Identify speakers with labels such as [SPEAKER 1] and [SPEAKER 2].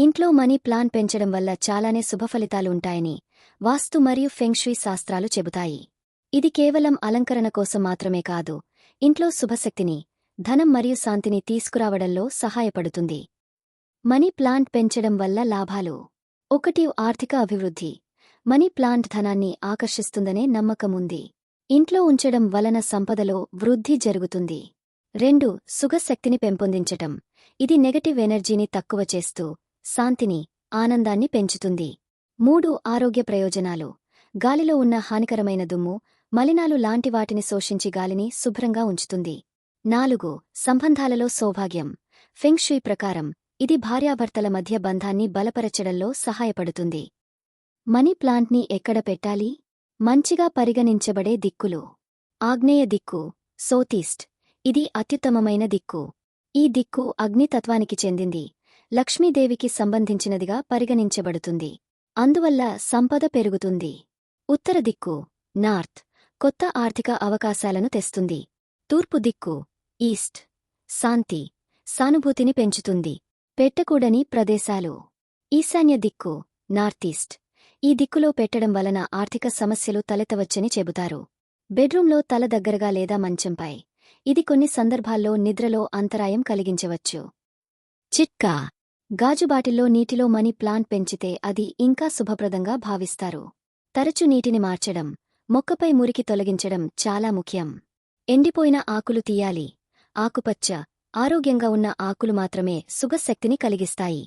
[SPEAKER 1] ఇంట్లో money plant పెంచడం వల్ల చాలానే శుభఫలితాలుంటాయని వాస్తు మరియు ఫెంగ్షుయ్ శాస్త్రాలు చెబుతాయి. ఇది కేవలం అలంకరణ కోసం మాత్రమే కాదు, ఇంట్లో శుభశక్తిని, ధనం మరియు శాంతిని తీసుకురావడంలో సహాయపడుతుంది. మనీ ప్లాంట్ పెంచడం వల్ల లాభాలు: 1. ఆర్థిక అభివృద్ధి. మనీ ప్లాంట్ ధనాన్ని ఆకర్షిస్తుందనే నమ్మకముంది. ఇంట్లో ఉంచడం వలన సంపదలో వృద్ధి జరుగుతుంది. 2. సుఖశక్తిని పెంపొందించటం. ఇది నెగటివ్ ఎనర్జీని తక్కువ చేస్తూ శాంతిని, ఆనందాన్ని పెంచుతుంది. 3. ఆరోగ్య ప్రయోజనాలు. గాలిలో ఉన్న హానికరమైన దుమ్ము, మలినాలు లాంటి వాటిని శోషించి గాలిని శుభ్రంగా ఉంచుతుంది. 4. సంబంధాలలో సౌభాగ్యం. ఫెంగ్ షుయ్ ప్రకారం ఇది భార్యాభర్తల మధ్య బంధాన్ని బలపరచడంలో సహాయపడుతుంది. మనీ ప్లాంట్ని ఎక్కడ పెట్టాలి? మంచిగా పరిగణించబడే దిక్కులు: ఆగ్నేయ దిక్కు, సౌతీస్ట్. ఇది అత్యుత్తమమైన దిక్కు. ఈ దిక్కు అగ్నితత్వానికి చెందింది, లక్ష్మీదేవికి సంబంధించినదిగా పరిగణించబడుతుంది. అందువల్ల సంపద పెరుగుతుంది. ఉత్తర దిక్కు, నార్త్, కొత్త ఆర్థిక అవకాశాలను తెస్తుంది. తూర్పు దిక్కు, ఈస్ట్, శాంతి, సానుభూతిని పెంచుతుంది. పెట్టకూడని ప్రదేశాలు: ఈశాన్య దిక్కు, నార్తీస్ట్. ఈ దిక్కులో పెట్టడం వలన ఆర్థిక సమస్యలు తలెత్తవచ్చని చెబుతారు. బెడ్రూంలో తల దగ్గరగా లేదా మంచంపై. ఇది కొన్ని సందర్భాల్లో నిద్రలో అంతరాయం కలిగించవచ్చు. చిట్కా: గాజుబాటిల్లో నీటిలో మనీ ప్లాంట్ పెంచితే అది ఇంకా శుభప్రదంగా భావిస్తారు. తరచు నీటిని మార్చడం, మొక్కపై మురికి తొలగించడం చాలా ముఖ్యం. ఎండిపోయిన ఆకులు తీయాలి. ఆకుపచ్చ, ఆరోగ్యంగా ఉన్న ఆకులు మాత్రమే సుఖశక్తిని కలిగిస్తాయి.